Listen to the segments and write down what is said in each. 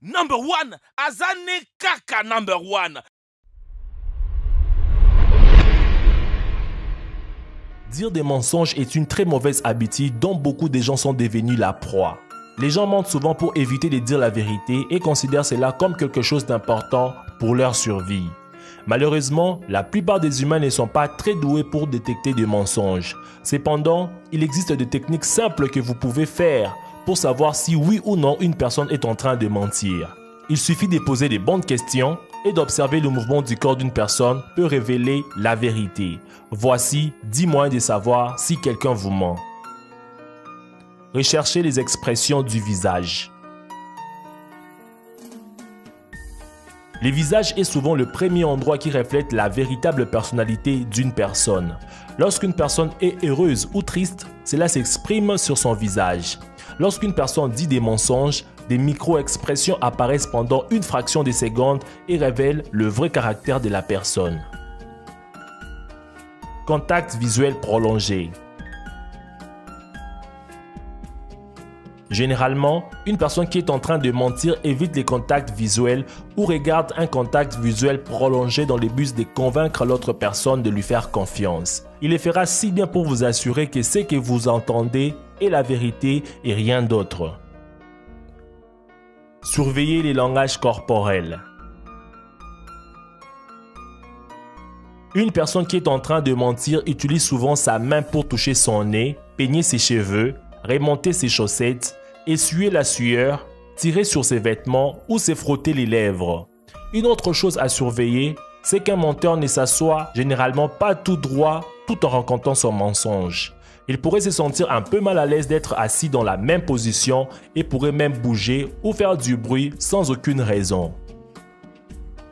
Number one, Azane Kaka number one. Dire des mensonges est une très mauvaise habitude dont beaucoup de gens sont devenus la proie. Les gens mentent souvent pour éviter de dire la vérité et considèrent cela comme quelque chose d'important pour leur survie. Malheureusement, la plupart des humains ne sont pas très doués pour détecter des mensonges. Cependant, il existe des techniques simples que vous pouvez faire pour savoir si oui ou non une personne est en train de mentir. Il suffit de poser des bonnes questions et d'observer le mouvement du corps d'une personne peut révéler la vérité. Voici 10 moyens de savoir si quelqu'un vous ment. Recherchez les expressions du visage. Le visage est souvent le premier endroit qui reflète la véritable personnalité d'une personne. Lorsqu'une personne est heureuse ou triste, cela s'exprime sur son visage. Lorsqu'une personne dit des mensonges, des micro-expressions apparaissent pendant une fraction de seconde et révèlent le vrai caractère de la personne. Contact visuel prolongé. Généralement, une personne qui est en train de mentir évite les contacts visuels ou regarde un contact visuel prolongé dans le but de convaincre l'autre personne de lui faire confiance. Il le fera si bien pour vous assurer que ce que vous entendez est la vérité et rien d'autre. Surveillez les langages corporels. Une personne qui est en train de mentir utilise souvent sa main pour toucher son nez, peigner ses cheveux, remonter ses chaussettes, essuyer la sueur, tirer sur ses vêtements ou se frotter les lèvres. Une autre chose à surveiller, c'est qu'un menteur ne s'assoit généralement pas tout droit tout en racontant son mensonge. Il pourrait se sentir un peu mal à l'aise d'être assis dans la même position et pourrait même bouger ou faire du bruit sans aucune raison.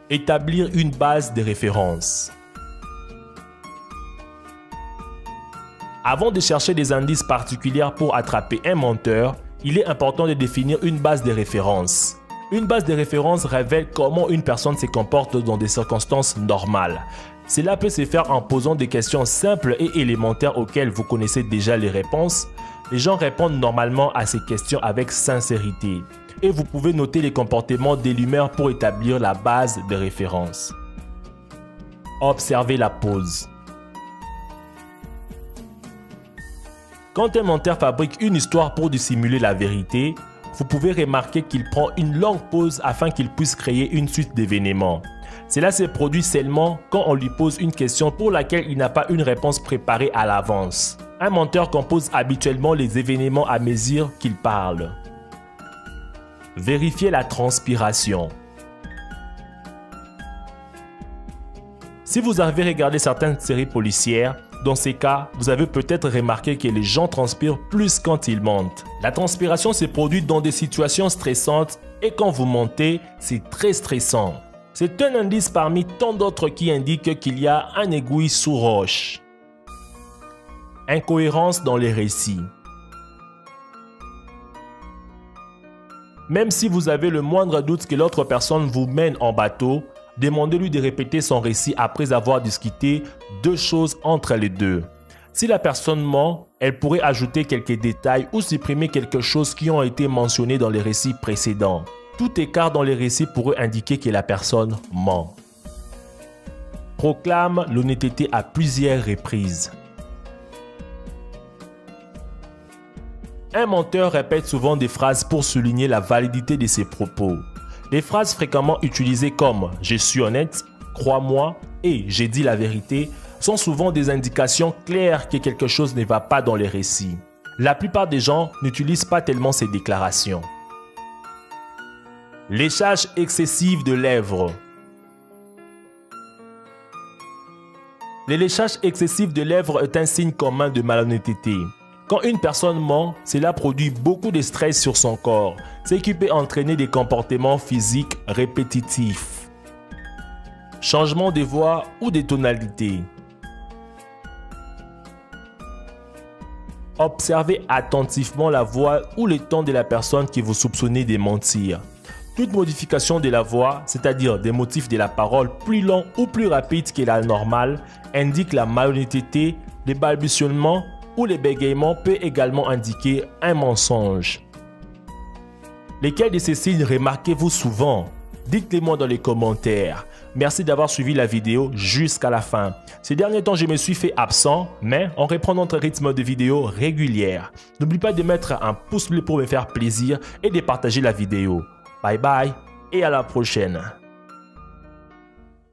Établir une base de référence. Avant de chercher des indices particuliers pour attraper un menteur, il est important de définir une base de référence. Une base de référence révèle comment une personne se comporte dans des circonstances normales. Cela peut se faire en posant des questions simples et élémentaires auxquelles vous connaissez déjà les réponses. Les gens répondent normalement à ces questions avec sincérité. Et vous pouvez noter les comportements de l'humeur pour établir la base de référence. Observez la pause. Quand un menteur fabrique une histoire pour dissimuler la vérité, vous pouvez remarquer qu'il prend une longue pause afin qu'il puisse créer une suite d'événements. Cela se produit seulement quand on lui pose une question pour laquelle il n'a pas une réponse préparée à l'avance. Un menteur compose habituellement les événements à mesure qu'il parle. Vérifiez la transpiration. Si vous avez regardé certaines séries policières, dans ces cas, vous avez peut-être remarqué que les gens transpirent plus quand ils mentent. La transpiration se produit dans des situations stressantes et quand vous mentez, c'est très stressant. C'est un indice parmi tant d'autres qui indique qu'il y a un aiguille sous roche. Incohérence dans les récits. Même si vous avez le moindre doute que l'autre personne vous mène en bateau, demandez-lui de répéter son récit après avoir discuté deux choses entre les deux. Si la personne ment, elle pourrait ajouter quelques détails ou supprimer quelque chose qui ont été mentionnés dans les récits précédents. Tout écart dans les récits pourrait indiquer que la personne ment. Proclame l'honnêteté à plusieurs reprises. Un menteur répète souvent des phrases pour souligner la validité de ses propos. Les phrases fréquemment utilisées comme « je suis honnête »,« crois-moi » et « j'ai dit la vérité » sont souvent des indications claires que quelque chose ne va pas dans les récits. La plupart des gens n'utilisent pas tellement ces déclarations. Léchage excessif de lèvres. Le léchage excessif de lèvres est un signe commun de malhonnêteté. Quand une personne ment, cela produit beaucoup de stress sur son corps, ce qui peut entraîner des comportements physiques répétitifs. Changement de voix ou de tonalité. Observez attentivement la voix ou le ton de la personne que vous soupçonnez de mentir. Toute modification de la voix, c'est-à-dire des motifs de la parole plus longs ou plus rapides que la normale, indique la malhonnêteté, les balbutiements ou les bégaiements peut également indiquer un mensonge. Lesquels de ces signes remarquez-vous souvent? Dites-les-moi dans les commentaires. Merci d'avoir suivi la vidéo jusqu'à la fin. Ces derniers temps, je me suis fait absent, mais on reprend notre rythme de vidéos régulière. N'oublie pas de mettre un pouce bleu pour me faire plaisir et de partager la vidéo. Bye bye et à la prochaine.